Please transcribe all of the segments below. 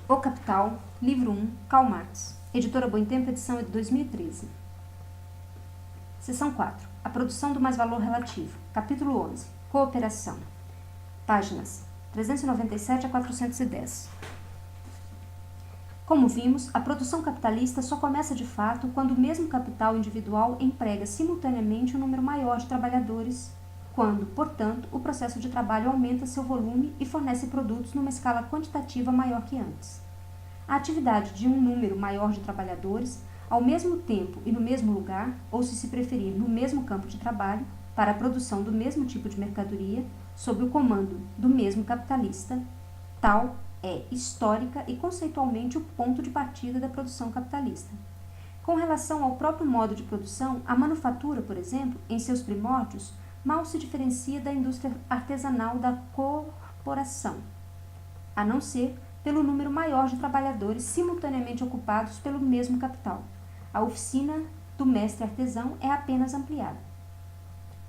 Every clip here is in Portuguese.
O Capital, livro 1, Karl Marx. Editora Boitempo, edição de 2013. Seção 4. A produção do mais-valor relativo. Capítulo 11. Cooperação. Páginas 397 a 410. Como vimos, a produção capitalista só começa de fato quando o mesmo capital individual emprega simultaneamente um número maior de trabalhadores, quando, portanto, o processo de trabalho aumenta seu volume e fornece produtos numa escala quantitativa maior que antes. A atividade de um número maior de trabalhadores, ao mesmo tempo e no mesmo lugar, ou se preferir, no mesmo campo de trabalho, para a produção do mesmo tipo de mercadoria, sob o comando do mesmo capitalista, tal é histórica e conceitualmente o ponto de partida da produção capitalista. Com relação ao próprio modo de produção, a manufatura, por exemplo, em seus primórdios, mal se diferencia da indústria artesanal da corporação, a não ser pelo número maior de trabalhadores simultaneamente ocupados pelo mesmo capital. A oficina do mestre artesão é apenas ampliada.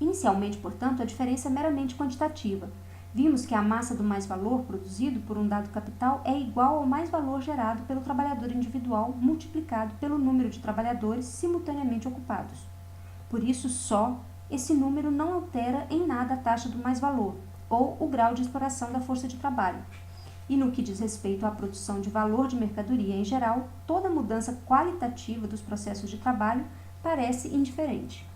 Inicialmente, portanto, a diferença é meramente quantitativa. Vimos que a massa do mais-valor produzido por um dado capital é igual ao mais-valor gerado pelo trabalhador individual multiplicado pelo número de trabalhadores simultaneamente ocupados. Por isso, só esse número não altera em nada a taxa do mais-valor, ou o grau de exploração da força de trabalho. E no que diz respeito à produção de valor de mercadoria em geral, toda mudança qualitativa dos processos de trabalho parece indiferente.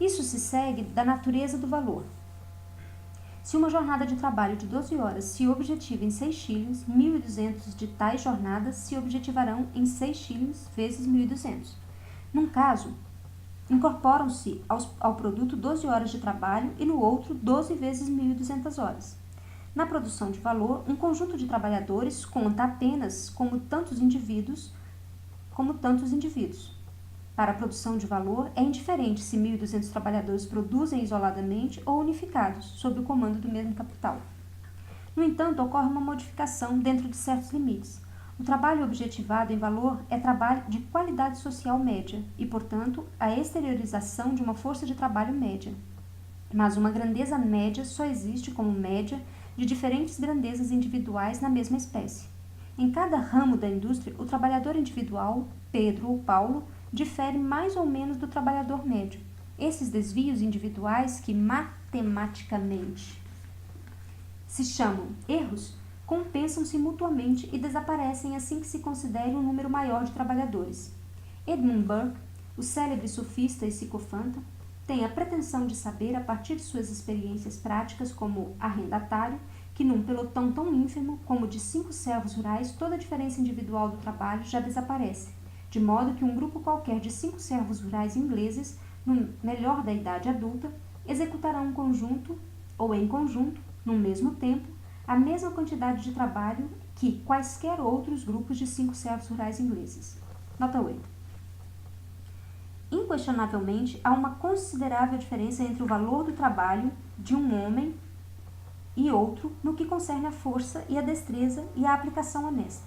Isso se segue da natureza do valor. Se uma jornada de trabalho de 12 horas se objetiva em 6 shillings, 1.200 de tais jornadas se objetivarão em 6 shillings vezes 1.200. Num caso, incorporam-se ao produto 12 horas de trabalho e no outro 12 vezes 1.200 horas. Na produção de valor, um conjunto de trabalhadores conta apenas como tantos indivíduos. Para a produção de valor, é indiferente se 1.200 trabalhadores produzem isoladamente ou unificados, sob o comando do mesmo capital. No entanto, ocorre uma modificação dentro de certos limites. O trabalho objetivado em valor é trabalho de qualidade social média e, portanto, a exteriorização de uma força de trabalho média. Mas uma grandeza média só existe como média de diferentes grandezas individuais na mesma espécie. Em cada ramo da indústria, o trabalhador individual, Pedro ou Paulo, difere mais ou menos do trabalhador médio. Esses desvios individuais, que matematicamente se chamam erros, compensam-se mutuamente e desaparecem assim que se considere um número maior de trabalhadores. Edmund Burke, o célebre sofista e psicofanta, tem a pretensão de saber, a partir de suas experiências práticas como arrendatário, que num pelotão tão ínfimo como de 5 servos rurais, toda a diferença individual do trabalho já desaparece, de modo que um grupo qualquer de 5 servos rurais ingleses, no melhor da idade adulta, executarão um conjunto, ou em conjunto, no mesmo tempo, a mesma quantidade de trabalho que quaisquer outros grupos de 5 servos rurais ingleses. Nota 8. Inquestionavelmente, há uma considerável diferença entre o valor do trabalho de um homem e outro no que concerne a força e a destreza e a aplicação honesta.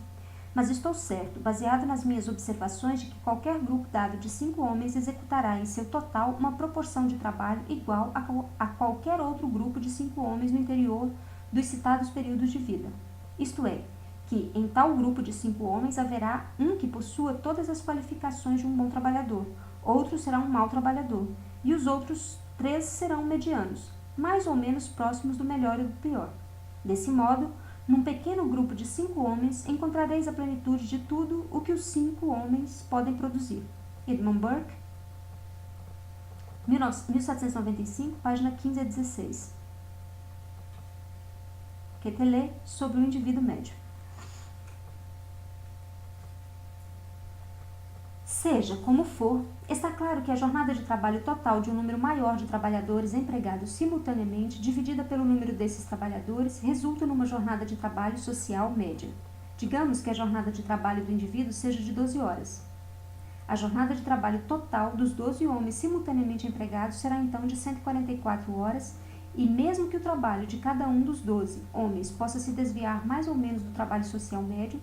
Mas estou certo, baseado nas minhas observações, de que qualquer grupo dado de 5 homens executará em seu total uma proporção de trabalho igual a qualquer outro grupo de 5 homens no interior dos citados períodos de vida. Isto é, que em tal grupo de 5 homens haverá um que possua todas as qualificações de um bom trabalhador, outro será um mau trabalhador, e os outros 3 serão medianos, mais ou menos próximos do melhor e do pior. Desse modo, num pequeno grupo de 5 homens, encontrareis a plenitude de tudo o que os 5 homens podem produzir. Edmund Burke, 1795, página 15 a 16. Quetelet, sobre o indivíduo médio. Seja como for, está claro que a jornada de trabalho total de um número maior de trabalhadores empregados simultaneamente, dividida pelo número desses trabalhadores, resulta numa jornada de trabalho social média. Digamos que a jornada de trabalho do indivíduo seja de 12 horas. A jornada de trabalho total dos 12 homens simultaneamente empregados será então de 144 horas, e mesmo que o trabalho de cada um dos 12 homens possa se desviar mais ou menos do trabalho social médio,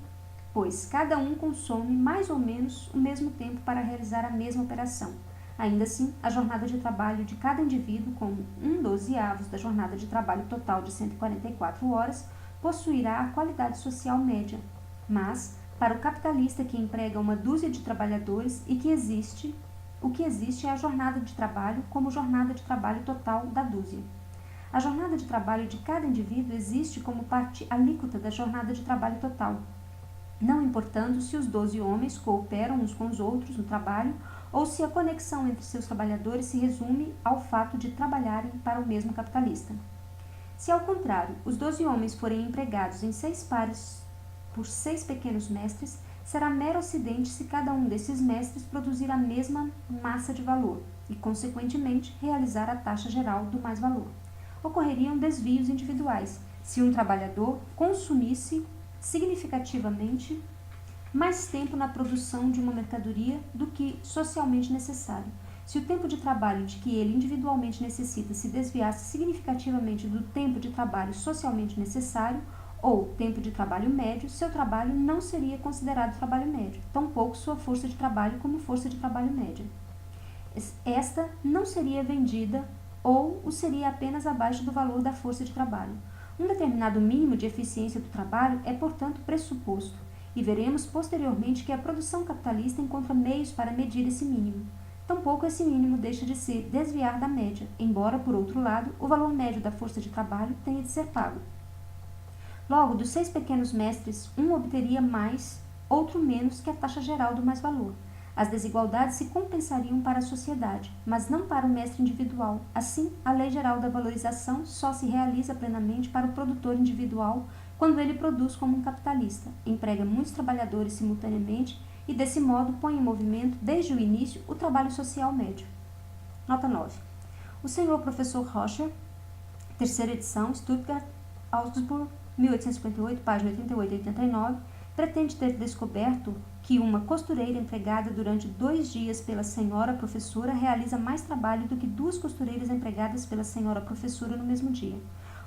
pois cada um consome mais ou menos o mesmo tempo para realizar a mesma operação. Ainda assim, a jornada de trabalho de cada indivíduo, com 1/12 da jornada de trabalho total de 144 horas, possuirá a qualidade social média, Mas, para o capitalista que emprega uma dúzia de trabalhadores o que existe é a jornada de trabalho como jornada de trabalho total da dúzia. A jornada de trabalho de cada indivíduo existe como parte alíquota da jornada de trabalho total, não importando se os 12 homens cooperam uns com os outros no trabalho ou se a conexão entre seus trabalhadores se resume ao fato de trabalharem para o mesmo capitalista. Se, ao contrário, os 12 homens forem empregados em 6 pares por 6 pequenos mestres, será mero acidente se cada um desses mestres produzir a mesma massa de valor e, consequentemente, realizar a taxa geral do mais-valor. Ocorreriam desvios individuais se um trabalhador consumisse significativamente mais tempo na produção de uma mercadoria do que socialmente necessário. Se o tempo de trabalho de que ele individualmente necessita se desviasse significativamente do tempo de trabalho socialmente necessário, ou tempo de trabalho médio, seu trabalho não seria considerado trabalho médio, tampouco sua força de trabalho como força de trabalho média. Esta não seria vendida ou o seria apenas abaixo do valor da força de trabalho. Um determinado mínimo de eficiência do trabalho é, portanto, pressuposto, e veremos posteriormente que a produção capitalista encontra meios para medir esse mínimo. Tampouco esse mínimo deixa de se desviar da média, embora, por outro lado, o valor médio da força de trabalho tenha de ser pago. Logo, dos 6 pequenos mestres, um obteria mais, outro menos que a taxa geral do mais-valor. As desigualdades se compensariam para a sociedade, mas não para o mestre individual. Assim, a lei geral da valorização só se realiza plenamente para o produtor individual quando ele produz como um capitalista, emprega muitos trabalhadores simultaneamente e, desse modo, põe em movimento, desde o início, o trabalho social médio. Nota 9. O senhor professor Rocher, terceira edição, Stuttgart, Augsburg, 1858, página 88 e 89, pretende ter descoberto que uma costureira empregada durante 2 dias pela senhora professora realiza mais trabalho do que 2 costureiras empregadas pela senhora professora no mesmo dia.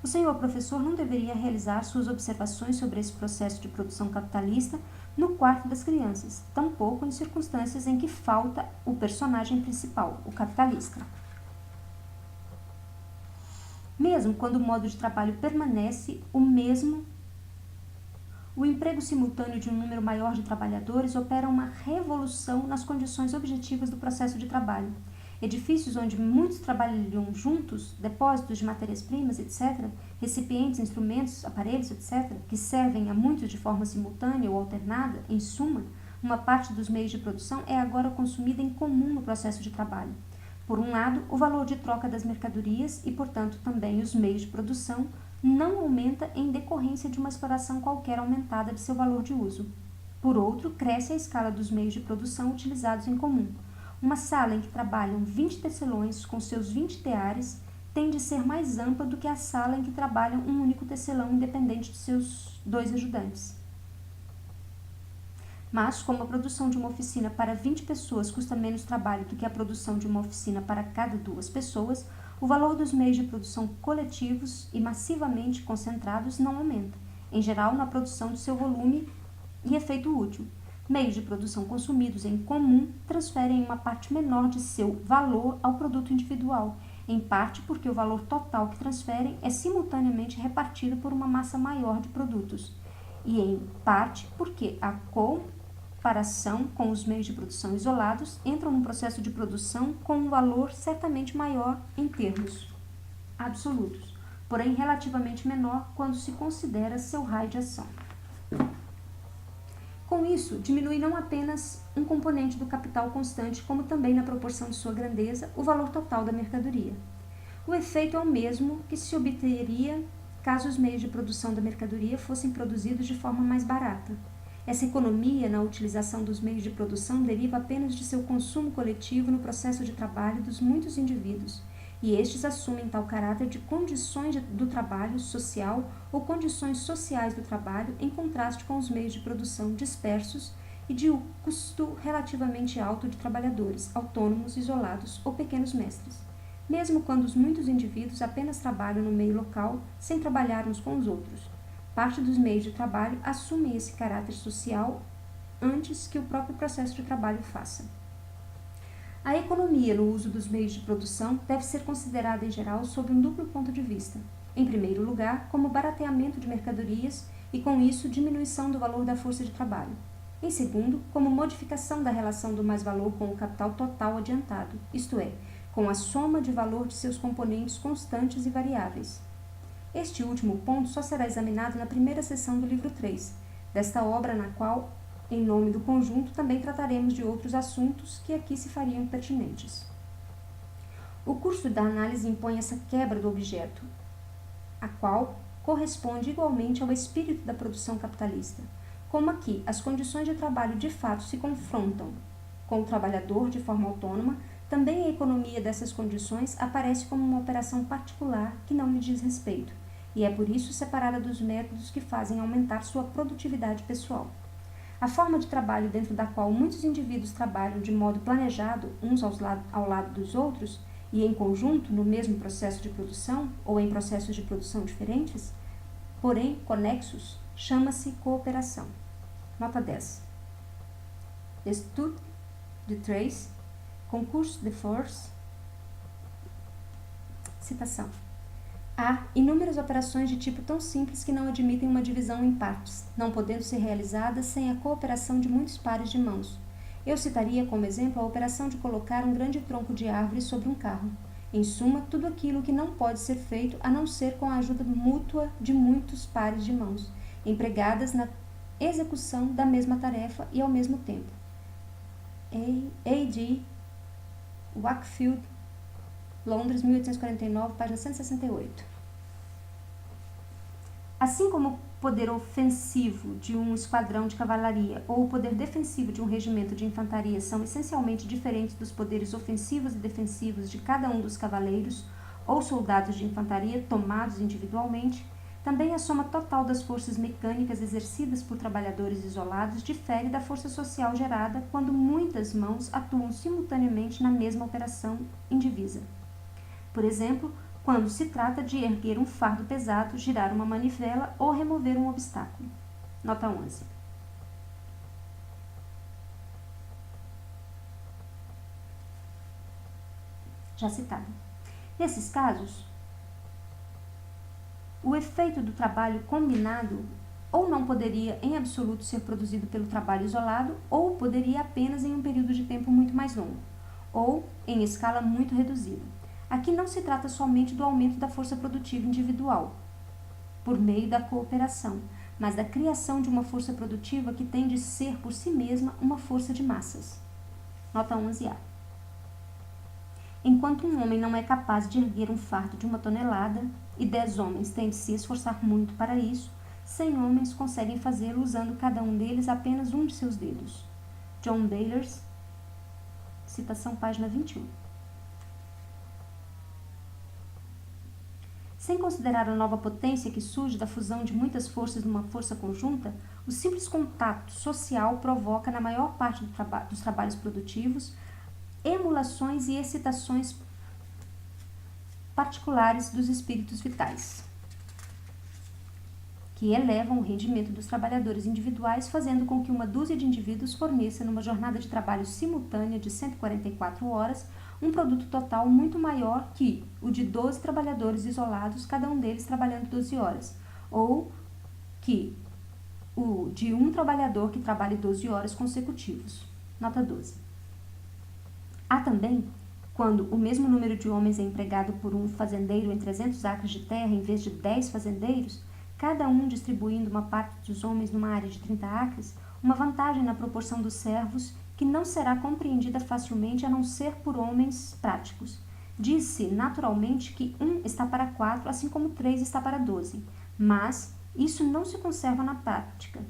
O senhor professor não deveria realizar suas observações sobre esse processo de produção capitalista no quarto das crianças, tampouco em circunstâncias em que falta o personagem principal, o capitalista. Mesmo quando o modo de trabalho permanece o mesmo, o emprego simultâneo de um número maior de trabalhadores opera uma revolução nas condições objetivas do processo de trabalho. Edifícios onde muitos trabalham juntos, depósitos de matérias-primas, etc., recipientes, instrumentos, aparelhos, etc., que servem a muitos de forma simultânea ou alternada, em suma, uma parte dos meios de produção é agora consumida em comum no processo de trabalho. Por um lado, o valor de troca das mercadorias e, portanto, também os meios de produção não aumenta em decorrência de uma exploração qualquer aumentada de seu valor de uso. Por outro, cresce a escala dos meios de produção utilizados em comum. Uma sala em que trabalham 20 tecelões com seus 20 teares tende a ser mais ampla do que a sala em que trabalham um único tecelão independente de seus 2 ajudantes. Mas, como a produção de uma oficina para 20 pessoas custa menos trabalho do que a produção de uma oficina para cada 2 pessoas, o valor dos meios de produção coletivos e massivamente concentrados não aumenta, em geral na produção de seu volume e efeito útil. Meios de produção consumidos em comum transferem uma parte menor de seu valor ao produto individual, em parte porque o valor total que transferem é simultaneamente repartido por uma massa maior de produtos, e em parte porque a comparação com os meios de produção isolados entram num processo de produção com um valor certamente maior em termos absolutos, porém relativamente menor quando se considera seu raio de ação. Com isso, diminui não apenas um componente do capital constante, como também, na proporção de sua grandeza, o valor total da mercadoria. O efeito é o mesmo que se obteria caso os meios de produção da mercadoria fossem produzidos de forma mais barata. Essa economia na utilização dos meios de produção deriva apenas de seu consumo coletivo no processo de trabalho dos muitos indivíduos, e estes assumem tal caráter de condições do trabalho social ou condições sociais do trabalho em contraste com os meios de produção dispersos e de um custo relativamente alto de trabalhadores, autônomos, isolados ou pequenos mestres, mesmo quando os muitos indivíduos apenas trabalham no meio local sem trabalhar uns com os outros. Parte dos meios de trabalho assumem esse caráter social antes que o próprio processo de trabalho faça. A economia no uso dos meios de produção deve ser considerada em geral sob um duplo ponto de vista. Em primeiro lugar, como barateamento de mercadorias e, com isso, diminuição do valor da força de trabalho. Em segundo, como modificação da relação do mais-valor com o capital total adiantado, isto é, com a soma de valor de seus componentes constantes e variáveis. Este último ponto só será examinado na primeira seção do livro 3, desta obra na qual, em nome do conjunto, também trataremos de outros assuntos que aqui se fariam pertinentes. O curso da análise impõe essa quebra do objeto, a qual corresponde igualmente ao espírito da produção capitalista. Como aqui as condições de trabalho de fato se confrontam com o trabalhador de forma autônoma, também a economia dessas condições aparece como uma operação particular que não lhe diz respeito, e é por isso separada dos métodos que fazem aumentar sua produtividade pessoal. A forma de trabalho dentro da qual muitos indivíduos trabalham de modo planejado, uns ao lado dos outros, e em conjunto no mesmo processo de produção ou em processos de produção diferentes, porém conexos, chama-se cooperação. Nota 10. Estude de Trace, Concurso de Force. Citação. Há inúmeras operações de tipo tão simples que não admitem uma divisão em partes, não podendo ser realizadas sem a cooperação de muitos pares de mãos. Eu citaria como exemplo a operação de colocar um grande tronco de árvore sobre um carro. Em suma, tudo aquilo que não pode ser feito a não ser com a ajuda mútua de muitos pares de mãos, empregadas na execução da mesma tarefa e ao mesmo tempo. A.D. Wakefield, Londres, 1849, página 168. Assim como o poder ofensivo de um esquadrão de cavalaria ou o poder defensivo de um regimento de infantaria são essencialmente diferentes dos poderes ofensivos e defensivos de cada um dos cavaleiros ou soldados de infantaria tomados individualmente, também a soma total das forças mecânicas exercidas por trabalhadores isolados difere da força social gerada quando muitas mãos atuam simultaneamente na mesma operação indivisa. Por exemplo, quando se trata de erguer um fardo pesado, girar uma manivela ou remover um obstáculo. Nota 11. Já citado. Nesses casos, o efeito do trabalho combinado ou não poderia em absoluto ser produzido pelo trabalho isolado, ou poderia apenas em um período de tempo muito mais longo, ou em escala muito reduzida. Aqui não se trata somente do aumento da força produtiva individual, por meio da cooperação, mas da criação de uma força produtiva que tem de ser por si mesma uma força de massas. Nota 11a. Enquanto um homem não é capaz de erguer um fardo de 1 tonelada, e 10 homens têm de se esforçar muito para isso, 100 homens conseguem fazê-lo usando cada um deles apenas um de seus dedos. John Baylors, citação página 21. Sem considerar a nova potência que surge da fusão de muitas forças numa força conjunta, o simples contato social provoca, na maior parte dos trabalhos produtivos, emulações e excitações particulares dos espíritos vitais, que elevam o rendimento dos trabalhadores individuais, fazendo com que uma dúzia de indivíduos forneça, numa jornada de trabalho simultânea de 144 horas, um produto total muito maior que o de 12 trabalhadores isolados, cada um deles trabalhando 12 horas, ou que o de um trabalhador que trabalhe 12 horas consecutivos. Nota 12. Há também, quando o mesmo número de homens é empregado por um fazendeiro em 300 acres de terra em vez de 10 fazendeiros, cada um distribuindo uma parte dos homens numa área de 30 acres, uma vantagem na proporção dos servos que não será compreendida facilmente a não ser por homens práticos. Diz-se naturalmente que 1 está para 4, assim como 3 está para 12, mas isso não se conserva na prática,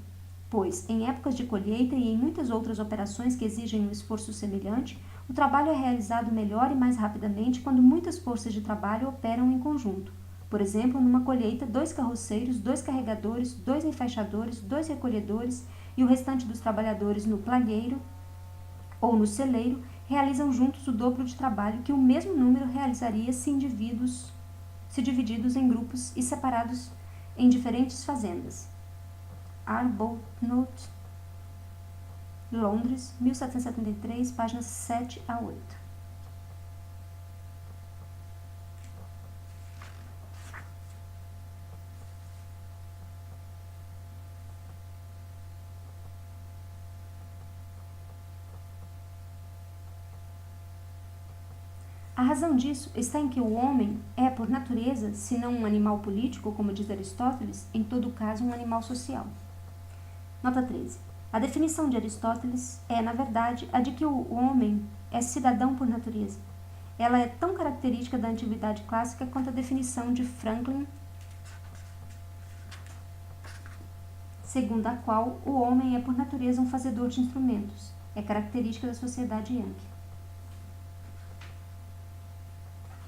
pois em épocas de colheita e em muitas outras operações que exigem um esforço semelhante, o trabalho é realizado melhor e mais rapidamente quando muitas forças de trabalho operam em conjunto. Por exemplo, numa colheita, 2 carroceiros, 2 carregadores, 2 enfaixadores, 2 recolhedores e o restante dos trabalhadores no plagueiro ou no celeiro realizam juntos o dobro de trabalho que o mesmo número realizaria se divididos em grupos e separados em diferentes fazendas. Arbuthnot, Londres, 1773, páginas 7 a 8. A razão disso está em que o homem é, por natureza, se não um animal político, como diz Aristóteles, em todo caso um animal social. Nota 13. A definição de Aristóteles é, na verdade, a de que o homem é cidadão por natureza. Ela é tão característica da antiguidade clássica quanto a definição de Franklin, segundo a qual o homem é por natureza um fazedor de instrumentos. É característica da sociedade Yankee.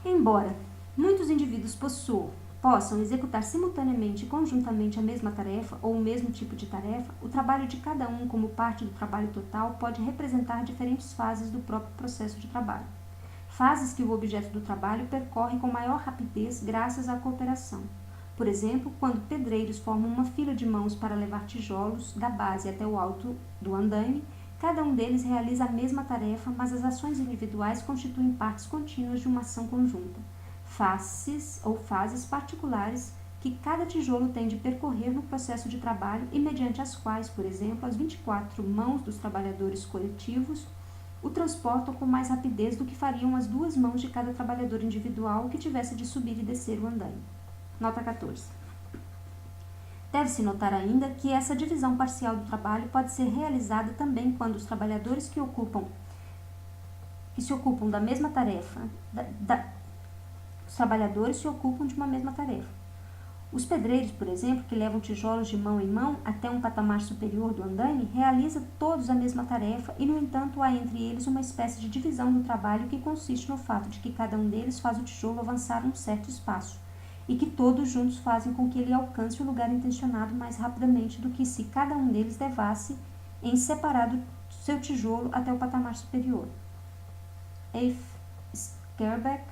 Embora muitos indivíduos possam executar simultaneamente e conjuntamente a mesma tarefa ou o mesmo tipo de tarefa, o trabalho de cada um como parte do trabalho total pode representar diferentes fases do próprio processo de trabalho. Fases que o objeto do trabalho percorre com maior rapidez graças à cooperação. Por exemplo, quando pedreiros formam uma fila de mãos para levar tijolos da base até o alto do andaime, cada um deles realiza a mesma tarefa, mas as ações individuais constituem partes contínuas de uma ação conjunta. Faces ou fases particulares que cada tijolo tem de percorrer no processo de trabalho e mediante as quais, por exemplo, as 24 mãos dos trabalhadores coletivos o transportam com mais rapidez do que fariam as 2 mãos de cada trabalhador individual que tivesse de subir e descer o andaime. Nota 14. Deve-se notar ainda que essa divisão parcial do trabalho pode ser realizada também quando os trabalhadores que se ocupam da mesma tarefa, os trabalhadores se ocupam de uma mesma tarefa. Os pedreiros, por exemplo, que levam tijolos de mão em mão até um patamar superior do andaime, realizam todos a mesma tarefa e, no entanto, há entre eles uma espécie de divisão do trabalho que consiste no fato de que cada um deles faz o tijolo avançar um certo espaço e que todos juntos fazem com que ele alcance o lugar intencionado mais rapidamente do que se cada um deles levasse em separado seu tijolo até o patamar superior. F. Skerbeck,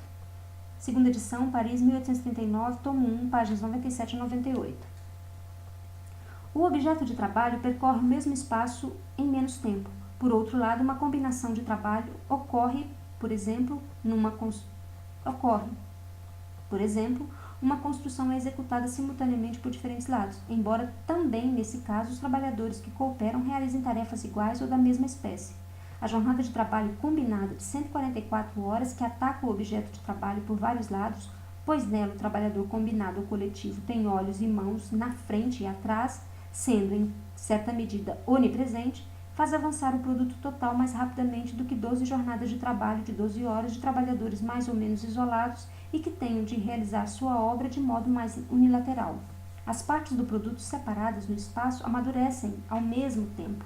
segunda edição, Paris, 1839, tomo 1, páginas 97 a 98. O objeto de trabalho percorre o mesmo espaço em menos tempo. Por outro lado, uma combinação de trabalho ocorre, por exemplo, uma construção é executada simultaneamente por diferentes lados, embora também, nesse caso, os trabalhadores que cooperam realizem tarefas iguais ou da mesma espécie. A jornada de trabalho combinada de 144 horas que ataca o objeto de trabalho por vários lados, pois nela o trabalhador combinado ou coletivo tem olhos e mãos na frente e atrás, sendo em certa medida onipresente, faz avançar o produto total mais rapidamente do que 12 jornadas de trabalho de 12 horas de trabalhadores mais ou menos isolados e que tenham de realizar sua obra de modo mais unilateral. As partes do produto separadas no espaço amadurecem ao mesmo tempo.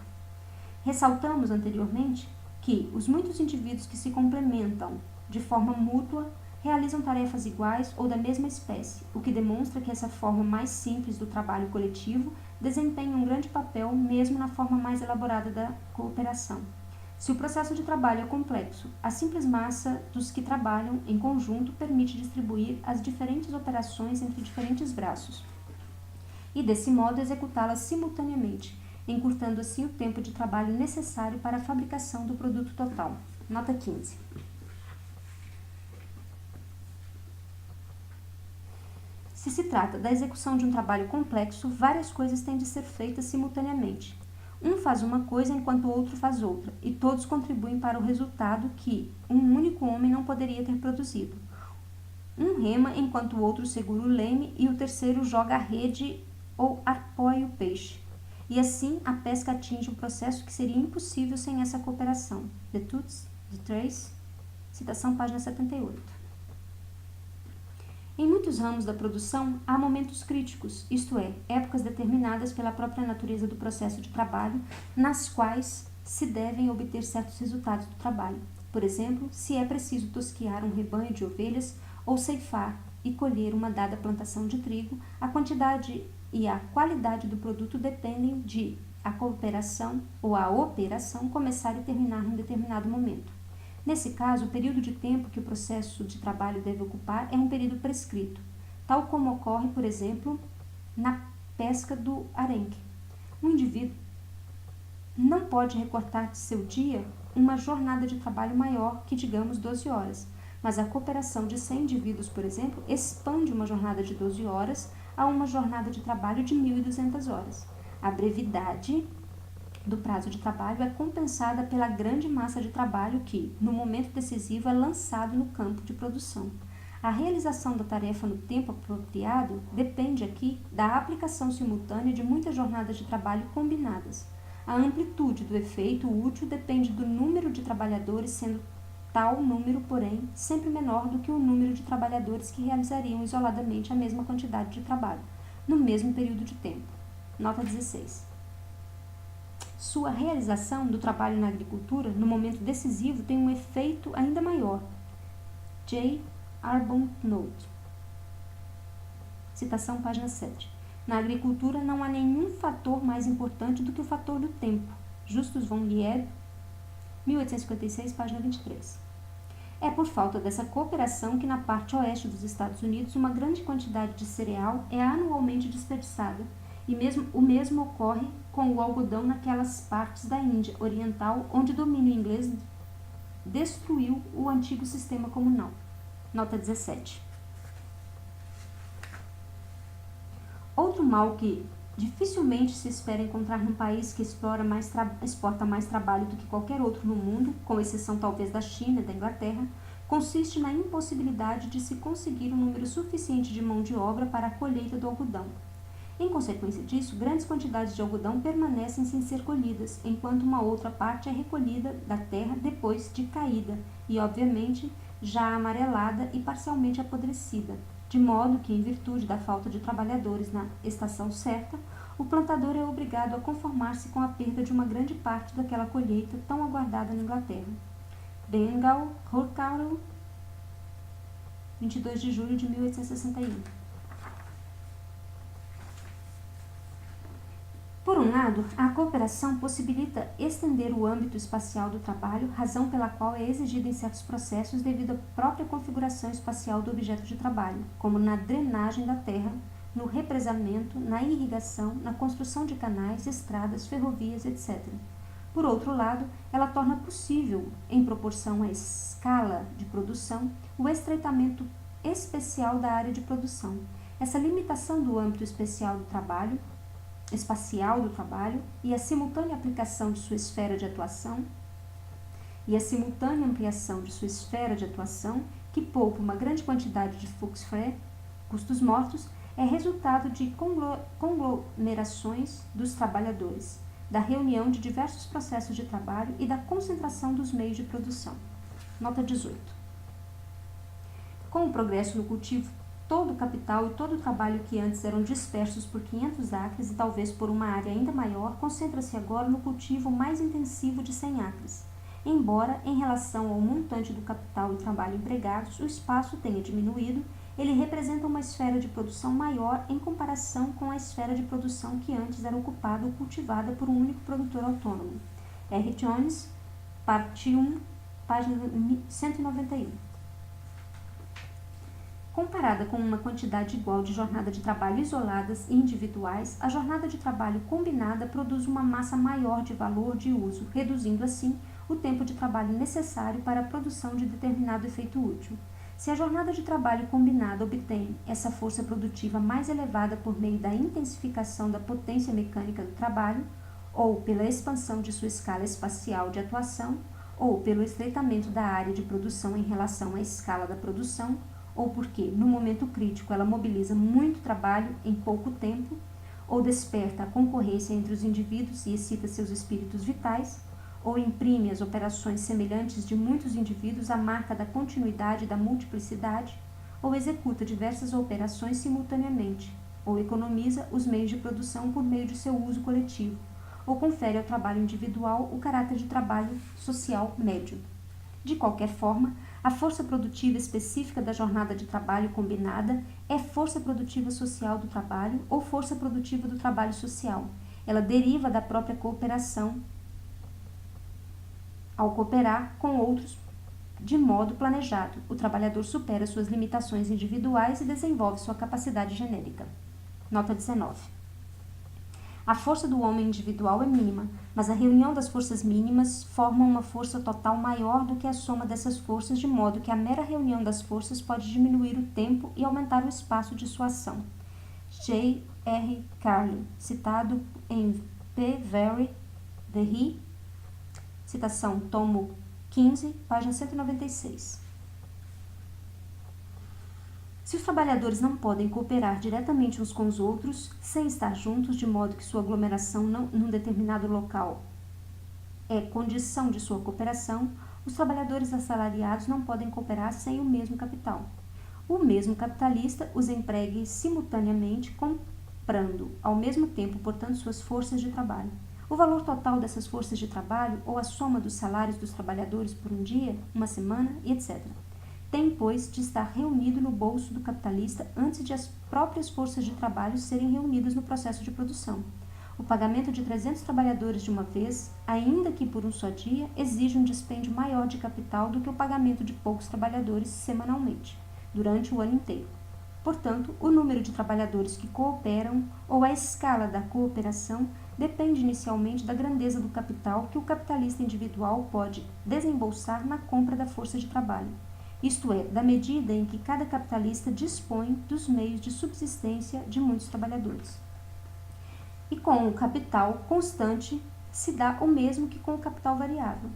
Ressaltamos anteriormente que os muitos indivíduos que se complementam de forma mútua realizam tarefas iguais ou da mesma espécie, o que demonstra que essa forma mais simples do trabalho coletivo desempenha um grande papel mesmo na forma mais elaborada da cooperação. Se o processo de trabalho é complexo, a simples massa dos que trabalham em conjunto permite distribuir as diferentes operações entre diferentes braços e, desse modo, executá-las simultaneamente, encurtando assim o tempo de trabalho necessário para a fabricação do produto total. Nota 15. Se se trata da execução de um trabalho complexo, várias coisas têm de ser feitas simultaneamente. Um faz uma coisa enquanto o outro faz outra, e todos contribuem para o resultado que um único homem não poderia ter produzido. Um rema enquanto o outro segura o leme e o terceiro joga a rede ou apoia o peixe. E assim a pesca atinge um processo que seria impossível sem essa cooperação. De Tuts, de Trace, citação página 78. Em muitos ramos da produção, há momentos críticos, isto é, épocas determinadas pela própria natureza do processo de trabalho, nas quais se devem obter certos resultados do trabalho. Por exemplo, se é preciso tosquiar um rebanho de ovelhas ou ceifar e colher uma dada plantação de trigo, a quantidade e a qualidade do produto dependem de a cooperação ou a operação começar e terminar em um determinado momento. Nesse caso, o período de tempo que o processo de trabalho deve ocupar é um período prescrito, tal como ocorre, por exemplo, na pesca do arenque. Um indivíduo não pode recortar de seu dia uma jornada de trabalho maior que, digamos, 12 horas, mas a cooperação de 100 indivíduos, por exemplo, expande uma jornada de 12 horas a uma jornada de trabalho de 1.200 horas. A brevidade do prazo de trabalho é compensada pela grande massa de trabalho que, no momento decisivo, é lançado no campo de produção. A realização da tarefa no tempo apropriado depende aqui da aplicação simultânea de muitas jornadas de trabalho combinadas. A amplitude do efeito útil depende do número de trabalhadores, sendo tal número, porém, sempre menor do que o número de trabalhadores que realizariam isoladamente a mesma quantidade de trabalho, no mesmo período de tempo. Nota 16. Sua realização do trabalho na agricultura, no momento decisivo, tem um efeito ainda maior. J. Arbuthnot. Citação, página 7. Na agricultura não há nenhum fator mais importante do que o fator do tempo. Justus von Liebig, 1856, página 23. É por falta dessa cooperação que na parte oeste dos Estados Unidos uma grande quantidade de cereal é anualmente desperdiçada, e o mesmo ocorre com o algodão naquelas partes da Índia Oriental onde o domínio inglês destruiu o antigo sistema comunal. Nota 17. Outro mal que dificilmente se espera encontrar num país que exporta mais trabalho do que qualquer outro no mundo, com exceção talvez da China e da Inglaterra, consiste na impossibilidade de se conseguir um número suficiente de mão de obra para a colheita do algodão. Em consequência disso, grandes quantidades de algodão permanecem sem ser colhidas, enquanto uma outra parte é recolhida da terra depois de caída e, obviamente, já amarelada e parcialmente apodrecida, de modo que, em virtude da falta de trabalhadores na estação certa, o plantador é obrigado a conformar-se com a perda de uma grande parte daquela colheita tão aguardada na Inglaterra. Bengal, Horkaru, 22 de julho de 1861. Por um lado, a cooperação possibilita estender o âmbito espacial do trabalho, razão pela qual é exigida em certos processos devido à própria configuração espacial do objeto de trabalho, como na drenagem da terra, no represamento, na irrigação, na construção de canais, estradas, ferrovias, etc. Por outro lado, ela torna possível, em proporção à escala de produção, o estreitamento especial da área de produção. Essa limitação do âmbito espacial do trabalho e a simultânea aplicação de sua esfera de atuação que poupa uma grande quantidade de Fuchsfrei, custos mortos, é resultado de conglomerações dos trabalhadores, da reunião de diversos processos de trabalho e da concentração dos meios de produção. Nota 18. Com o progresso no cultivo, todo o capital e todo o trabalho que antes eram dispersos por 500 acres e talvez por uma área ainda maior, concentra-se agora no cultivo mais intensivo de 100 acres. Embora, em relação ao montante do capital e trabalho empregados, o espaço tenha diminuído, ele representa uma esfera de produção maior em comparação com a esfera de produção que antes era ocupada ou cultivada por um único produtor autônomo. R. Jones, parte 1, página 191. Comparada com uma quantidade igual de jornada de trabalho isoladas e individuais, a jornada de trabalho combinada produz uma massa maior de valor de uso, reduzindo assim o tempo de trabalho necessário para a produção de determinado efeito útil. Se a jornada de trabalho combinada obtém essa força produtiva mais elevada por meio da intensificação da potência mecânica do trabalho, ou pela expansão de sua escala espacial de atuação, ou pelo estreitamento da área de produção em relação à escala da produção, ou porque, no momento crítico, ela mobiliza muito trabalho em pouco tempo, ou desperta a concorrência entre os indivíduos e excita seus espíritos vitais, ou imprime às operações semelhantes de muitos indivíduos a marca da continuidade e da multiplicidade, ou executa diversas operações simultaneamente, ou economiza os meios de produção por meio de seu uso coletivo, ou confere ao trabalho individual o caráter de trabalho social médio. De qualquer forma, a força produtiva específica da jornada de trabalho combinada é força produtiva social do trabalho ou força produtiva do trabalho social. Ela deriva da própria cooperação ao cooperar com outros de modo planejado. O trabalhador supera suas limitações individuais e desenvolve sua capacidade genérica. Nota 19. A força do homem individual é mínima, mas a reunião das forças mínimas forma uma força total maior do que a soma dessas forças, de modo que a mera reunião das forças pode diminuir o tempo e aumentar o espaço de sua ação. J. R. Carlin, citado em P. Very, Verri, citação tomo 15, página 196. Se os trabalhadores não podem cooperar diretamente uns com os outros, sem estar juntos, de modo que sua aglomeração num determinado local é condição de sua cooperação, os trabalhadores assalariados não podem cooperar sem o mesmo capital. O mesmo capitalista os empregue simultaneamente, comprando ao mesmo tempo, portanto, suas forças de trabalho. O valor total dessas forças de trabalho, ou a soma dos salários dos trabalhadores por um dia, uma semana e etc., tem, pois, de estar reunido no bolso do capitalista antes de as próprias forças de trabalho serem reunidas no processo de produção. O pagamento de 300 trabalhadores de uma vez, ainda que por um só dia, exige um dispêndio maior de capital do que o pagamento de poucos trabalhadores semanalmente, durante o ano inteiro. Portanto, o número de trabalhadores que cooperam ou a escala da cooperação depende inicialmente da grandeza do capital que o capitalista individual pode desembolsar na compra da força de trabalho, isto é, da medida em que cada capitalista dispõe dos meios de subsistência de muitos trabalhadores. E com o capital constante se dá o mesmo que com o capital variável.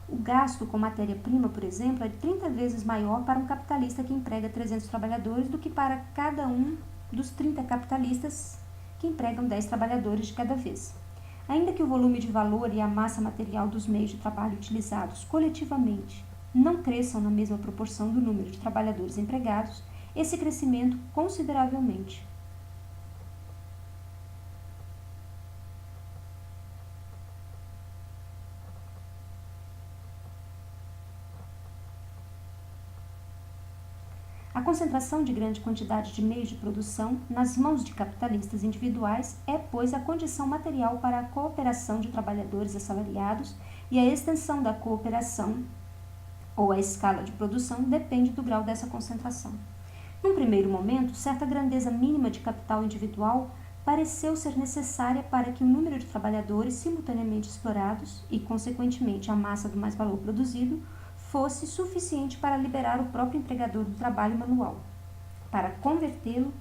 O gasto com matéria-prima, por exemplo, é 30 vezes maior para um capitalista que emprega 300 trabalhadores do que para cada um dos 30 capitalistas que empregam 10 trabalhadores de cada vez. Ainda que o volume de valor e a massa material dos meios de trabalho utilizados coletivamente não cresçam na mesma proporção do número de trabalhadores empregados, esse crescimento consideravelmente A concentração de grande quantidade de meios de produção nas mãos de capitalistas individuais é, pois, a condição material para a cooperação de trabalhadores assalariados, e a extensão da cooperação ou a escala de produção depende do grau dessa concentração. Num primeiro momento, certa grandeza mínima de capital individual pareceu ser necessária para que o número de trabalhadores simultaneamente explorados e, consequentemente, a massa do mais-valor produzido fosse suficiente para liberar o próprio empregador do trabalho manual, para convertê-lo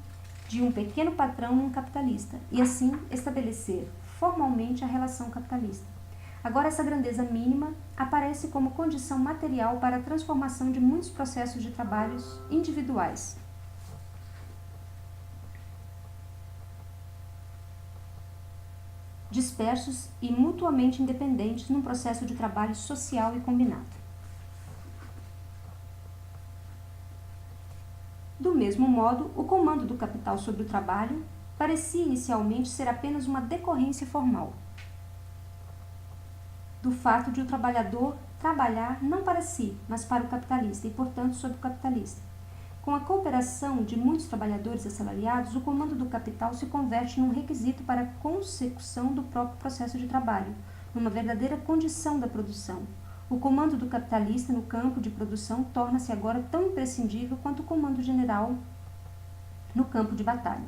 de um pequeno patrão num capitalista e, assim, estabelecer formalmente a relação capitalista. Agora, essa grandeza mínima aparece como condição material para a transformação de muitos processos de trabalhos individuais. Dispersos e mutuamente independentes num processo de trabalho social e combinado. Do mesmo modo, o comando do capital sobre o trabalho parecia inicialmente ser apenas uma decorrência formal do fato de o trabalhador trabalhar não para si, mas para o capitalista e, portanto, sobre o capitalista. Com a cooperação de muitos trabalhadores assalariados, o comando do capital se converte num requisito para a consecução do próprio processo de trabalho, numa verdadeira condição da produção. O comando do capitalista no campo de produção torna-se agora tão imprescindível quanto o comando general no campo de batalha.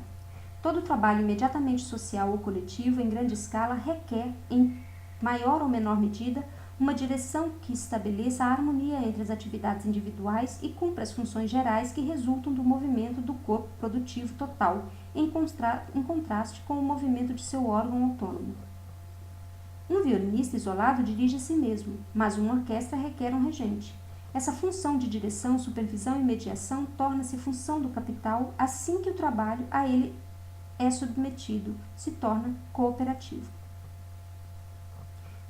Todo trabalho imediatamente social ou coletivo em grande escala requer, em maior ou menor medida, uma direção que estabeleça a harmonia entre as atividades individuais e cumpra as funções gerais que resultam do movimento do corpo produtivo total, em contraste com o movimento de seu órgão autônomo. Um violinista isolado dirige a si mesmo, mas uma orquestra requer um regente. Essa função de direção, supervisão e mediação torna-se função do capital assim que o trabalho a ele é submetido, se torna cooperativo.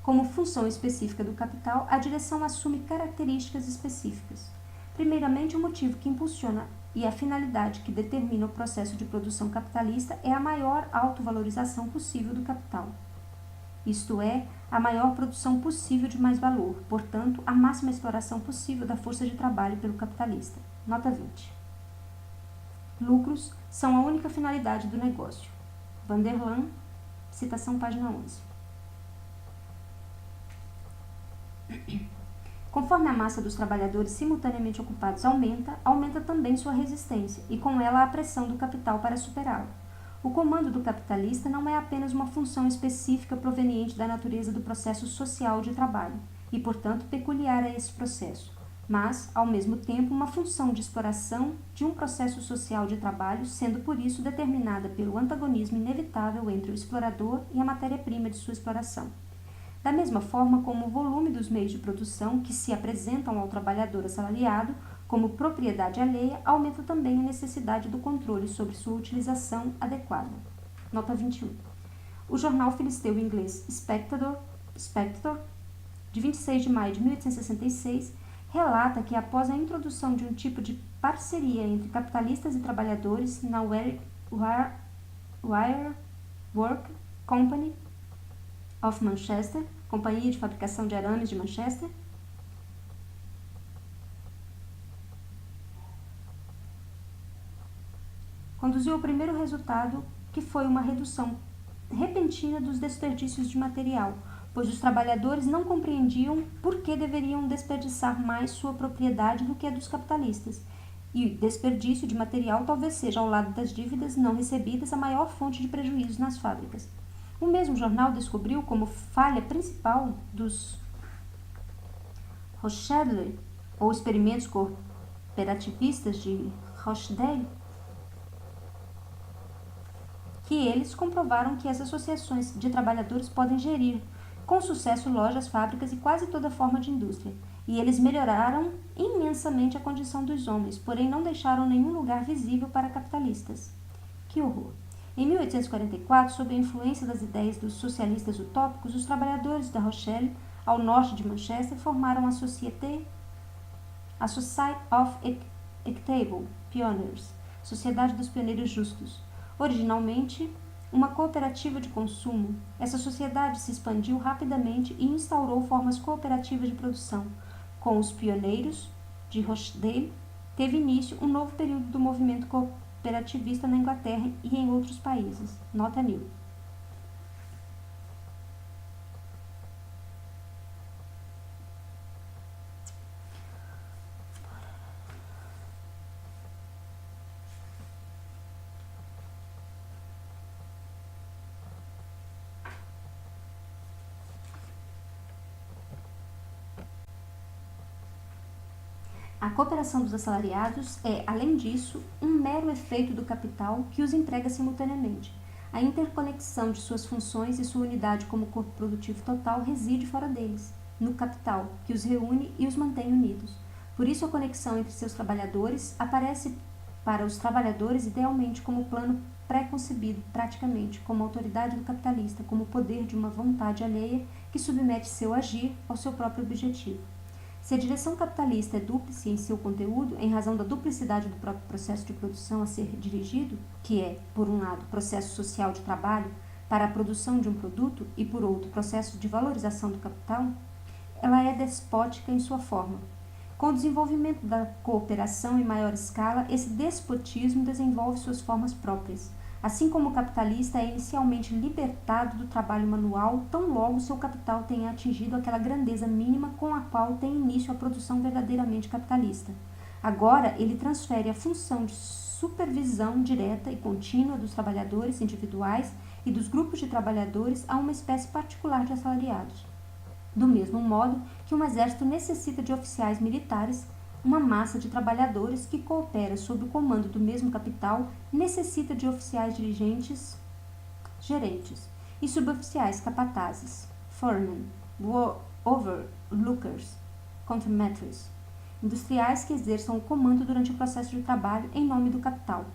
Como função específica do capital, a direção assume características específicas. Primeiramente, o motivo que impulsiona e a finalidade que determina o processo de produção capitalista é a maior autovalorização possível do capital. Isto é, a maior produção possível de mais valor, portanto, a máxima exploração possível da força de trabalho pelo capitalista. Nota 20. Lucros são a única finalidade do negócio. Van der Laan, citação página 11. Conforme a massa dos trabalhadores simultaneamente ocupados aumenta também sua resistência e com ela a pressão do capital para superá-la. O comando do capitalista não é apenas uma função específica proveniente da natureza do processo social de trabalho e, portanto, peculiar a esse processo, mas, ao mesmo tempo, uma função de exploração de um processo social de trabalho, sendo por isso determinada pelo antagonismo inevitável entre o explorador e a matéria-prima de sua exploração. Da mesma forma como o volume dos meios de produção que se apresentam ao trabalhador assalariado como propriedade alheia aumenta também a necessidade do controle sobre sua utilização adequada. Nota 21. O jornal filisteu inglês Spectator, de 26 de maio de 1866, relata que após a introdução de um tipo de parceria entre capitalistas e trabalhadores na Wire Work Company of Manchester, companhia de fabricação de arames de Manchester, conduziu ao primeiro resultado, que foi uma redução repentina dos desperdícios de material, pois os trabalhadores não compreendiam por que deveriam desperdiçar mais sua propriedade do que a dos capitalistas. E desperdício de material talvez seja, ao lado das dívidas não recebidas, a maior fonte de prejuízos nas fábricas. O mesmo jornal descobriu como falha principal dos Rochdale, ou experimentos cooperativistas de Rochdale, que eles comprovaram que as associações de trabalhadores podem gerir com sucesso lojas, fábricas e quase toda forma de indústria, e eles melhoraram imensamente a condição dos homens, porém não deixaram nenhum lugar visível para capitalistas. Que horror! Em 1844, sob a influência das ideias dos socialistas utópicos, os trabalhadores da Rochelle, ao norte de Manchester, formaram a Society of Equitable Pioneers, Sociedade dos Pioneiros Justos. Originalmente uma cooperativa de consumo, essa sociedade se expandiu rapidamente e instaurou formas cooperativas de produção. Com os pioneiros de Rochdale, teve início um novo período do movimento cooperativista na Inglaterra e em outros países. Nota 1000. A cooperação dos assalariados é, além disso, um mero efeito do capital que os emprega simultaneamente. A interconexão de suas funções e sua unidade como corpo produtivo total reside fora deles, no capital, que os reúne e os mantém unidos. Por isso, a conexão entre seus trabalhadores aparece para os trabalhadores idealmente como plano pré-concebido, praticamente, como autoridade do capitalista, como poder de uma vontade alheia que submete seu agir ao seu próprio objetivo. Se a direção capitalista é dúplice em seu conteúdo, em razão da duplicidade do próprio processo de produção a ser dirigido, que é, por um lado, processo social de trabalho para a produção de um produto e, por outro, processo de valorização do capital, ela é despótica em sua forma. Com o desenvolvimento da cooperação em maior escala, esse despotismo desenvolve suas formas próprias. Assim como o capitalista é inicialmente libertado do trabalho manual, tão logo seu capital tenha atingido aquela grandeza mínima com a qual tem início a produção verdadeiramente capitalista. Agora, ele transfere a função de supervisão direta e contínua dos trabalhadores individuais e dos grupos de trabalhadores a uma espécie particular de assalariados. Do mesmo modo que um exército necessita de oficiais militares, uma massa de trabalhadores que coopera sob o comando do mesmo capital necessita de oficiais gerentes, e suboficiais capatazes, foremen, overlookers, countermeasures, industriais que exerçam o comando durante o processo de trabalho em nome do capital.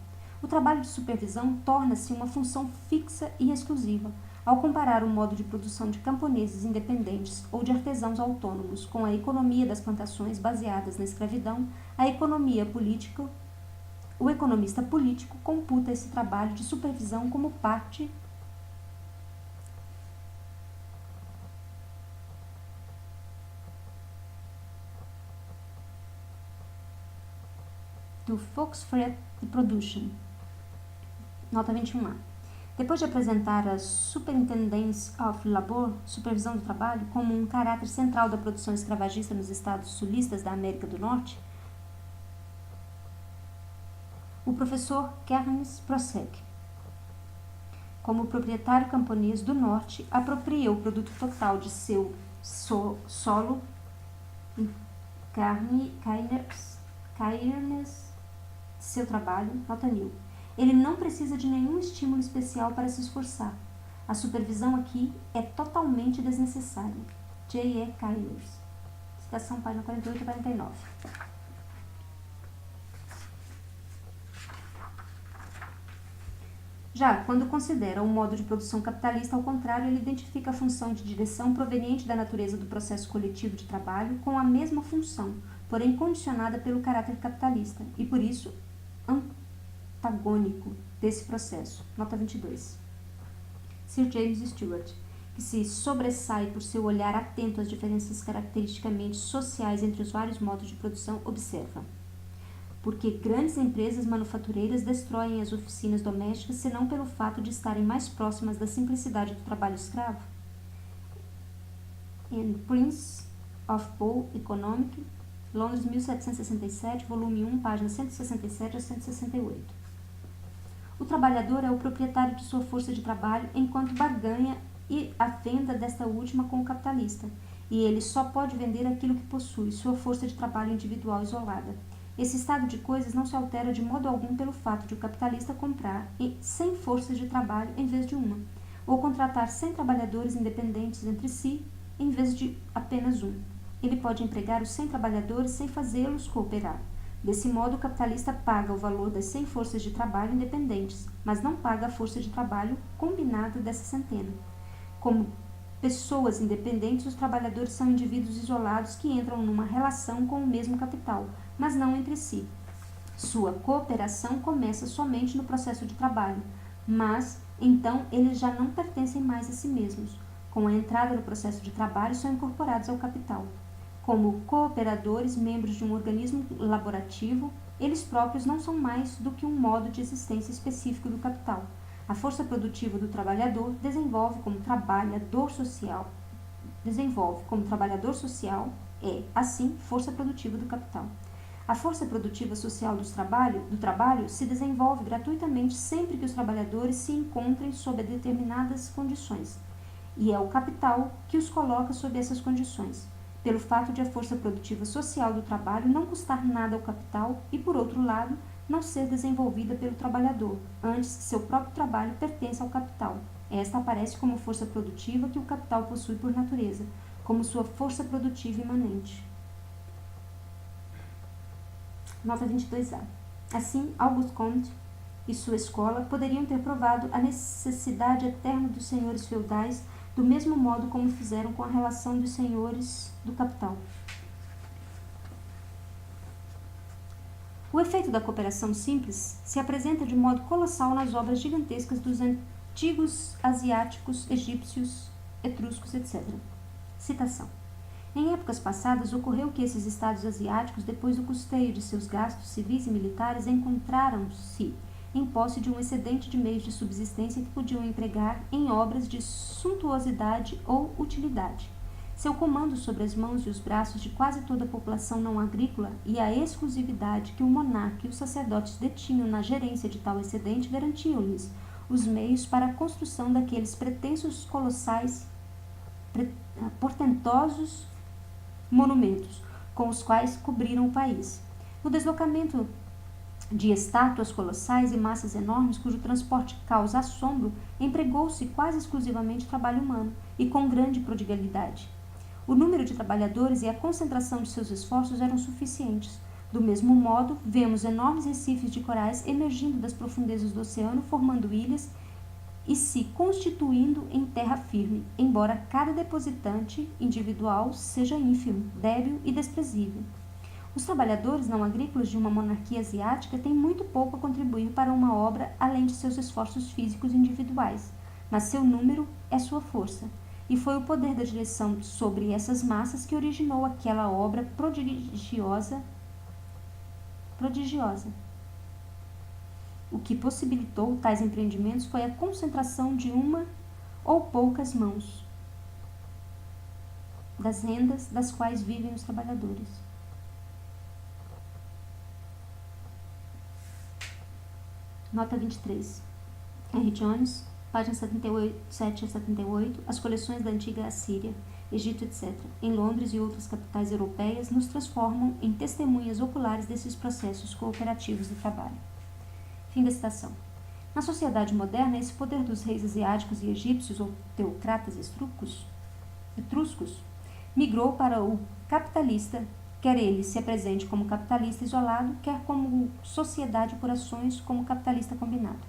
O trabalho de supervisão torna-se uma função fixa e exclusiva, ao comparar o modo de produção de camponeses independentes ou de artesãos autônomos com a economia das plantações baseadas na escravidão, o economista político computa esse trabalho de supervisão como parte do Volksfreit Production. Nota 21a. Depois de apresentar a Superintendence of Labor, supervisão do trabalho, como um caráter central da produção escravagista nos estados sulistas da América do Norte, o professor Kearns prossegue. Como proprietário camponês do Norte, apropria o produto total de seu solo Kearns, seu trabalho, nota 1000. Ele não precisa de nenhum estímulo especial para se esforçar. A supervisão aqui é totalmente desnecessária. J.E. Kyers. Citação página 48 a 49. Já quando considera o modo de produção capitalista, ao contrário, ele identifica a função de direção proveniente da natureza do processo coletivo de trabalho com a mesma função, porém condicionada pelo caráter capitalista, e por isso antagônico desse processo. Nota 22. Sir James Stewart, que se sobressai por seu olhar atento às diferenças caracteristicamente sociais entre os vários modos de produção, observa: porque grandes empresas manufatureiras destroem as oficinas domésticas senão pelo fato de estarem mais próximas da simplicidade do trabalho escravo? In Prince of Poe Economic, Londres, 1767, volume 1, páginas 167 a 168. O trabalhador é o proprietário de sua força de trabalho enquanto barganha e a venda desta última com o capitalista, e ele só pode vender aquilo que possui, sua força de trabalho individual isolada. Esse estado de coisas não se altera de modo algum pelo fato de o capitalista comprar 100 forças de trabalho em vez de uma, ou contratar 100 trabalhadores independentes entre si em vez de apenas um. Ele pode empregar os 100 trabalhadores sem fazê-los cooperar. Desse modo, o capitalista paga o valor das 100 forças de trabalho independentes, mas não paga a força de trabalho combinada dessa centena. Como pessoas independentes, os trabalhadores são indivíduos isolados que entram numa relação com o mesmo capital, mas não entre si. Sua cooperação começa somente no processo de trabalho, mas então eles já não pertencem mais a si mesmos. Com a entrada no processo de trabalho, são incorporados ao capital. Como cooperadores, membros de um organismo laborativo, eles próprios não são mais do que um modo de existência específico do capital. A força produtiva do trabalhador desenvolve como trabalhador social, é, assim, força produtiva do capital. A força produtiva social do trabalho se desenvolve gratuitamente sempre que os trabalhadores se encontrem sob determinadas condições, e é o capital que os coloca sob essas condições, pelo fato de a força produtiva social do trabalho não custar nada ao capital e, por outro lado, não ser desenvolvida pelo trabalhador, antes que seu próprio trabalho pertença ao capital. Esta aparece como força produtiva que o capital possui por natureza, como sua força produtiva imanente. Nota 22a. Assim, Auguste Comte e sua escola poderiam ter provado a necessidade eterna dos senhores feudais do mesmo modo como fizeram com a relação dos senhores do capital. O efeito da cooperação simples se apresenta de modo colossal nas obras gigantescas dos antigos asiáticos, egípcios, etruscos, etc. Citação. Em épocas passadas, ocorreu que esses estados asiáticos, depois do custeio de seus gastos civis e militares, encontraram-se em posse de um excedente de meios de subsistência que podiam empregar em obras de suntuosidade ou utilidade. Seu comando sobre as mãos e os braços de quase toda a população não agrícola e a exclusividade que o monarca e os sacerdotes detinham na gerência de tal excedente garantiam-lhes os meios para a construção daqueles pretensos colossais, portentosos monumentos, com os quais cobriram o país. O deslocamento de estátuas colossais e massas enormes, cujo transporte causa assombro, empregou-se quase exclusivamente trabalho humano, e com grande prodigalidade. O número de trabalhadores e a concentração de seus esforços eram suficientes. Do mesmo modo, vemos enormes recifes de corais emergindo das profundezas do oceano, formando ilhas e se constituindo em terra firme, embora cada depositante individual seja ínfimo, débil e desprezível. Os trabalhadores não agrícolas de uma monarquia asiática têm muito pouco a contribuir para uma obra além de seus esforços físicos individuais, mas seu número é sua força, e foi o poder da direção sobre essas massas que originou aquela obra prodigiosa. O que possibilitou tais empreendimentos foi a concentração de uma ou poucas mãos das rendas das quais vivem os trabalhadores. Nota 23. Henry Jones, páginas 77 a 78, as coleções da antiga Assíria, Egito, etc., em Londres e outras capitais europeias, nos transformam em testemunhas oculares desses processos cooperativos de trabalho. Fim da citação. Na sociedade moderna, esse poder dos reis asiáticos e egípcios ou teocratas etruscos migrou para o capitalista, quer ele se apresente como capitalista isolado, quer como sociedade por ações como capitalista combinado.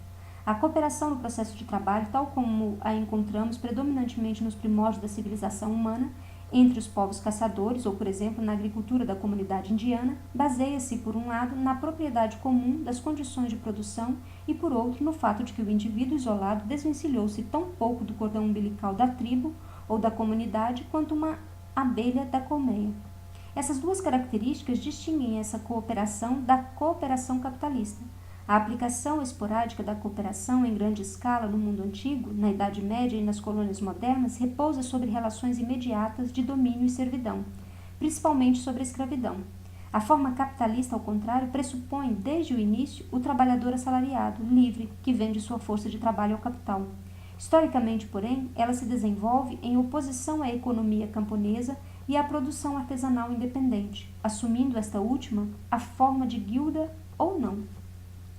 A cooperação no processo de trabalho, tal como a encontramos predominantemente nos primórdios da civilização humana, entre os povos caçadores, ou, por exemplo, na agricultura da comunidade indiana, baseia-se, por um lado, na propriedade comum das condições de produção e, por outro, no fato de que o indivíduo isolado desvencilhou-se tão pouco do cordão umbilical da tribo ou da comunidade quanto uma abelha da colmeia. Essas duas características distinguem essa cooperação da cooperação capitalista. A aplicação esporádica da cooperação em grande escala no mundo antigo, na Idade Média e nas colônias modernas, repousa sobre relações imediatas de domínio e servidão, principalmente sobre a escravidão. A forma capitalista, ao contrário, pressupõe, desde o início, o trabalhador assalariado, livre, que vende sua força de trabalho ao capital. Historicamente, porém, ela se desenvolve em oposição à economia camponesa e à produção artesanal independente, assumindo esta última a forma de guilda ou não.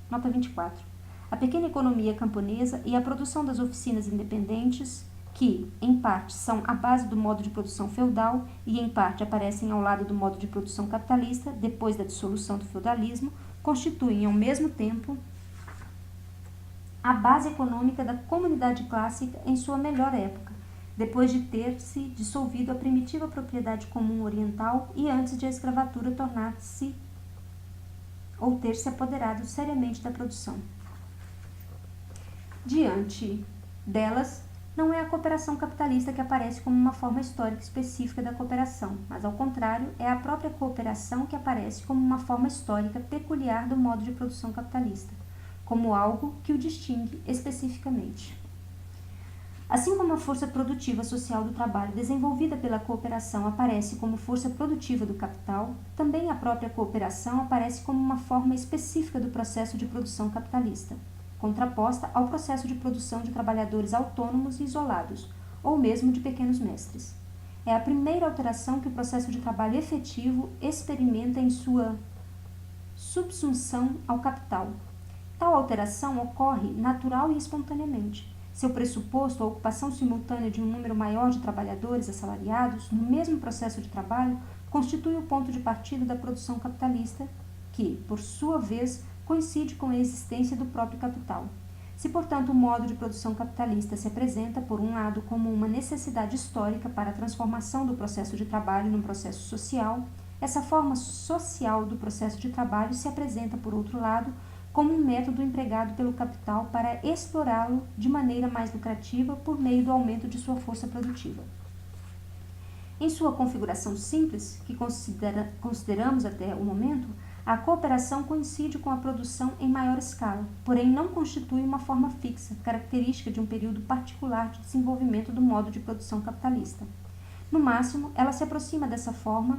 Nota 24. A pequena economia camponesa e a produção das oficinas independentes, que, em parte, são a base do modo de produção feudal e, em parte, aparecem ao lado do modo de produção capitalista, depois da dissolução do feudalismo, constituem, ao mesmo tempo, a base econômica da comunidade clássica em sua melhor época, depois de ter se dissolvido a primitiva propriedade comum oriental e antes de a escravatura tornar-se ou ter se apoderado seriamente da produção. Diante delas, não é a cooperação capitalista que aparece como uma forma histórica específica da cooperação, mas, ao contrário, é a própria cooperação que aparece como uma forma histórica peculiar do modo de produção capitalista, como algo que o distingue especificamente. Assim como a força produtiva social do trabalho desenvolvida pela cooperação aparece como força produtiva do capital, também a própria cooperação aparece como uma forma específica do processo de produção capitalista, contraposta ao processo de produção de trabalhadores autônomos e isolados, ou mesmo de pequenos mestres. É a primeira alteração que o processo de trabalho efetivo experimenta em sua subsunção ao capital. Tal alteração ocorre natural e espontaneamente. Seu pressuposto, a ocupação simultânea de um número maior de trabalhadores assalariados no mesmo processo de trabalho, constitui o ponto de partida da produção capitalista, que, por sua vez, coincide com a existência do próprio capital. Se, portanto, o modo de produção capitalista se apresenta, por um lado, como uma necessidade histórica para a transformação do processo de trabalho num processo social, essa forma social do processo de trabalho se apresenta, por outro lado, como um método empregado pelo capital para explorá-lo de maneira mais lucrativa por meio do aumento de sua força produtiva. Em sua configuração simples, que consideramos até o momento, a cooperação coincide com a produção em maior escala, porém não constitui uma forma fixa, característica de um período particular de desenvolvimento do modo de produção capitalista. No máximo, ela se aproxima dessa forma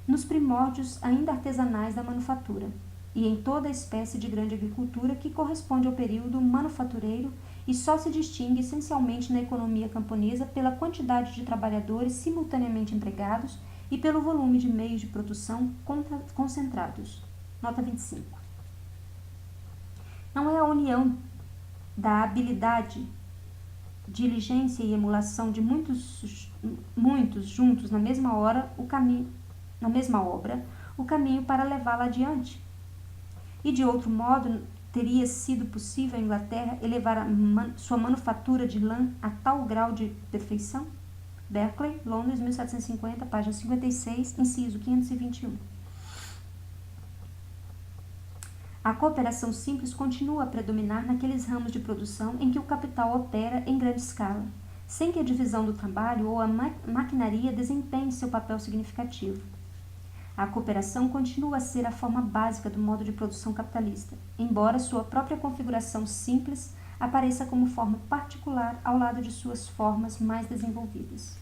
nos primórdios ainda artesanais da manufatura, e em toda a espécie de grande agricultura que corresponde ao período manufatureiro e só se distingue essencialmente na economia camponesa pela quantidade de trabalhadores simultaneamente empregados e pelo volume de meios de produção concentrados. Nota 25. Não é a união da habilidade, diligência e emulação de muitos juntos na mesma obra, o caminho para levá-la adiante. E, de outro modo, teria sido possível à Inglaterra elevar sua manufatura de lã a tal grau de perfeição? Berkeley, Londres, 1750, página 56, inciso 521. A cooperação simples continua a predominar naqueles ramos de produção em que o capital opera em grande escala, sem que a divisão do trabalho ou a maquinaria desempenhe seu papel significativo. A cooperação continua a ser a forma básica do modo de produção capitalista, embora sua própria configuração simples apareça como forma particular ao lado de suas formas mais desenvolvidas.